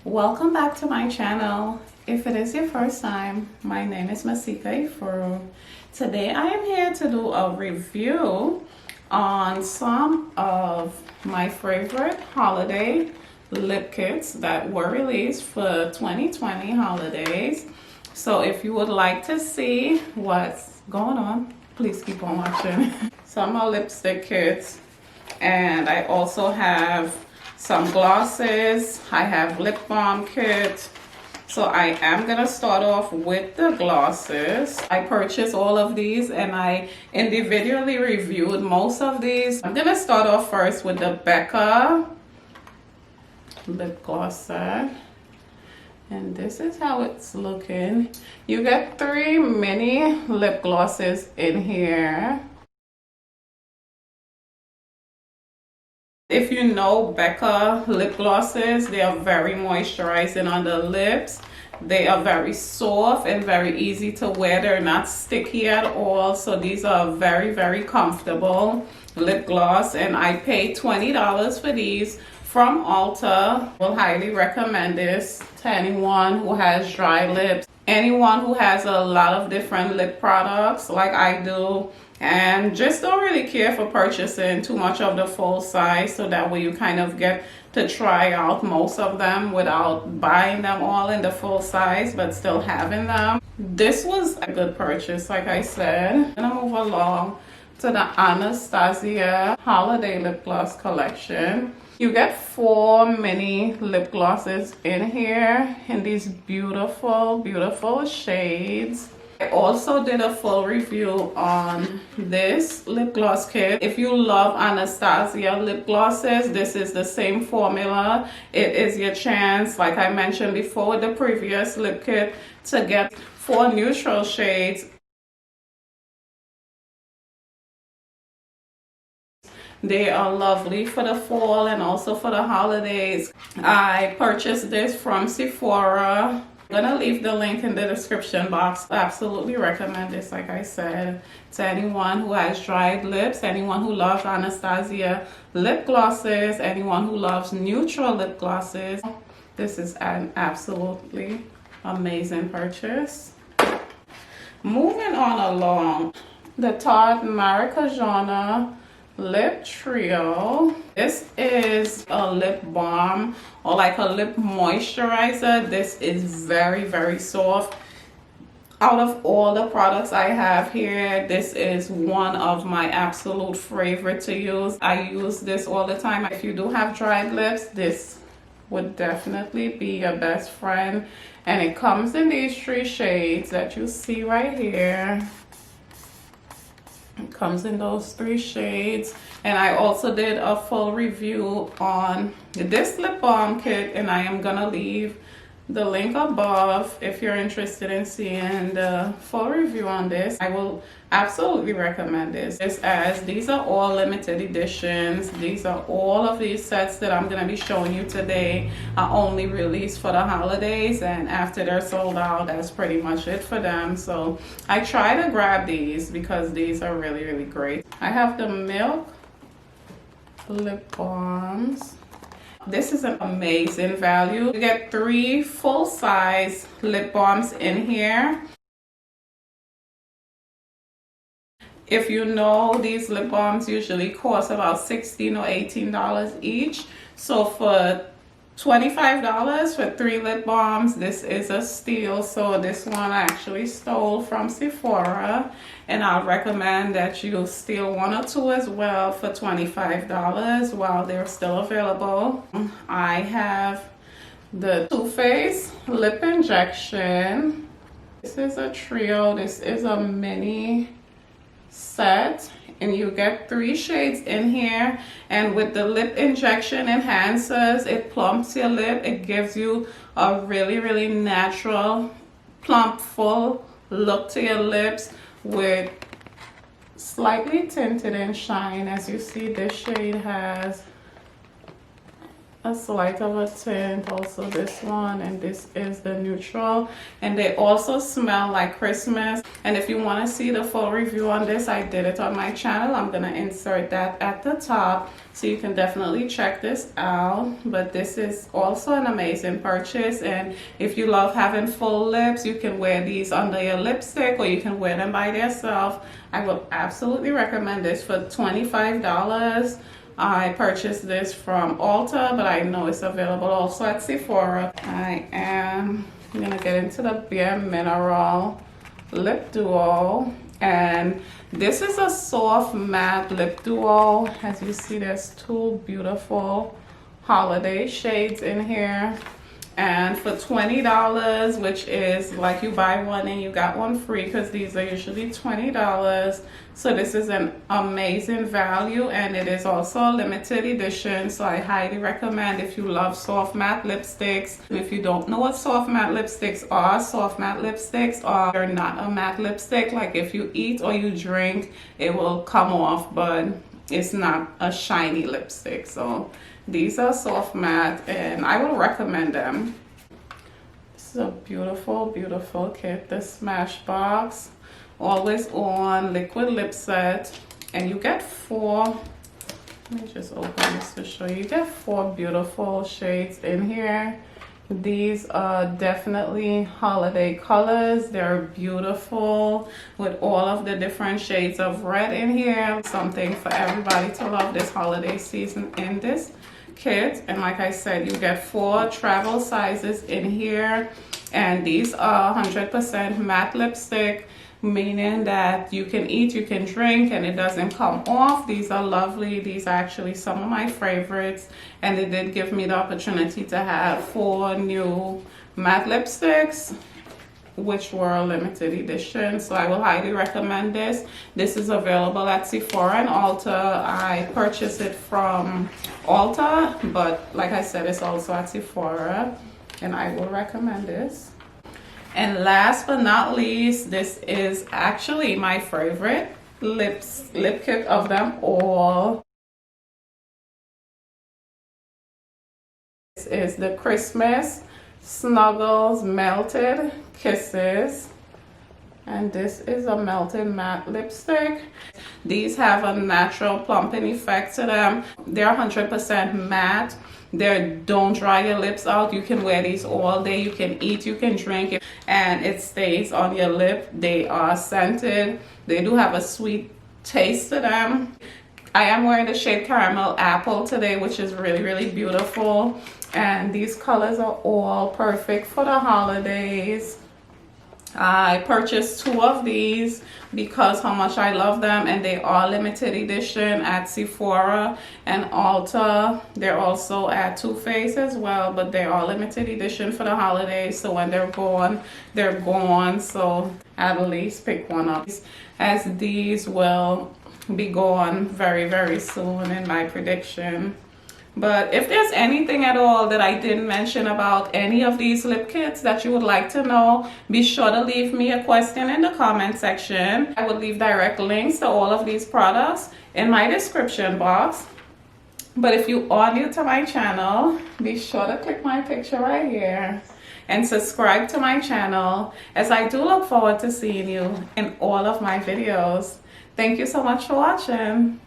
Welcome back to my channel. If it is your first time, my name is Masika Ifuru. Today I am here to do a review on some of my favorite holiday lip kits that were released for 2020 holidays. So if you would like to see what's going on, please keep on watching. Some are lipstick kits, and I also have some glosses. I have lip balm kit. So I am gonna start off with the glosses. I purchased all of these and I individually reviewed most of these. I'm gonna start off first with the Becca Lip Gloss set. And this is how it's looking. You get 3 mini lip glosses in here. If you know Becca lip glosses, they are very moisturizing on the lips. They are very soft and very easy to wear. They're not sticky at all. So these are very, very comfortable lip gloss. And I paid $20 for these from Ulta. I will highly recommend this to anyone who has dry lips. Anyone who has a lot of different lip products like I do, and just don't really care for purchasing too much of the full size, so that way you kind of get to try out most of them without buying them all in the full size but still having them. This was a good purchase, like I said. I'm gonna move along to the Anastasia holiday lip gloss collection. You get 4 mini lip glosses in here in these beautiful, beautiful shades. I also did a full review on this lip gloss kit. If you love Anastasia lip glosses, this is the same formula. It is your chance, like I mentioned before with the previous lip kit, to get 4 neutral shades. They are lovely for the fall and also for the holidays. I purchased this from Sephora. I'm gonna leave the link in the description box. I absolutely recommend this, like I said, to anyone who has dried lips, anyone who loves Anastasia lip glosses, anyone who loves neutral lip glosses. This is an absolutely amazing purchase. Moving on along, the Tarte Maracujá Lip Trio. This is a lip balm or like a lip moisturizer. This is very, very soft. Out of all the products I have here, this is one of my absolute favorite to use. I use this all the time. If you do have dried lips, this would definitely be your best friend. And it comes in these 3 shades that you see right here. It comes in those 3 shades. And I also did a full review on this lip balm kit, and I am gonna leave the link above if you're interested in seeing the full review on this. I will absolutely recommend this. As these are all limited editions. These are all of these sets that I'm gonna be showing you today are only released for the holidays, and after they're sold out, that's pretty much it for them. So I try to grab these because these are really, really great. I have the Milk lip balms. This is an amazing value. You get 3 full-size lip balms in here. If you know, these lip balms usually cost about $16 or $18 each. So for $25 for 3 lip balms, this is a steal. So this one I actually stole from Sephora, and I'll recommend that you steal 1 or 2 as well for $25 while they're still available. I have the Too Faced lip injection. This is a trio. This is a mini set, and you get 3 shades in here. And with the lip injection enhancers, it plumps your lip. It gives you a really, really natural, plump, full look to your lips with slightly tinted and shine. As you see, this shade has a slight of a tint, also this one, and this is the neutral, and they also smell like Christmas. And if you want to see the full review on this, I did it on my channel. I'm gonna insert that at the top, so you can definitely check this out. But this is also an amazing purchase, and if you love having full lips, you can wear these under your lipstick, or you can wear them by themselves. I would absolutely recommend this for $25. I purchased this from Ulta, but I know it's available also at Sephora. I am gonna get into the BareMinerals Lip Duo, and this is a soft matte lip duo. As you see, there's two beautiful holiday shades in here, and for $20, which is like you buy one and you got one free, because these are usually $20. So this is an amazing value, and it is also a limited edition, so I highly recommend if you love soft matte lipsticks. If you don't know what soft matte lipsticks are they're not a matte lipstick. Like if you eat or you drink, it will come off, but it's not a shiny lipstick. So these are soft matte, and I will recommend them. This is a beautiful, beautiful kit, the Smashbox Always On Liquid Lip Set, and you get four. Let me just open this to show you. You get four beautiful shades in here. These are definitely holiday colors. They're beautiful with all of the different shades of red in here. Something for everybody to love this holiday season in this kit. And like I said, you get four travel sizes in here, and these are 100% matte lipstick, meaning that you can eat, you can drink, and it doesn't come off. These are lovely. These are actually some of my favorites, and they did give me the opportunity to have 4 new matte lipsticks, which were a limited edition, so I will highly recommend this. This is available at Sephora and Ulta. I purchased it from Ulta, but like I said, it's also at Sephora, and I will recommend this. And last but not least, this is actually my favorite lip kit of them all. This is the Christmas Snuggles Melted Kisses, and this is a melted matte lipstick. These have a natural plumping effect to them. They're 100% matte. They don't dry your lips out. You can wear these all day. You can eat, you can drink, and it stays on your lip. They are scented. They do have a sweet taste to them. I am wearing the shade Caramel Apple today, which is really, really beautiful. And these colors are all perfect for the holidays. I purchased 2 of these because how much I love them, and they are limited edition at Sephora and Ulta. They're also at Too Faced as well, but they are limited edition for the holidays, so when they're gone, they're gone. So at least pick one up, as these will be gone very, very soon in my prediction. But if there's anything at all that I didn't mention about any of these lip kits that you would like to know, be sure to leave me a question in the comment section. I will leave direct links to all of these products in my description box. But if you are new to my channel, be sure to click my picture right here and subscribe to my channel, as I do look forward to seeing you in all of my videos. Thank you so much for watching.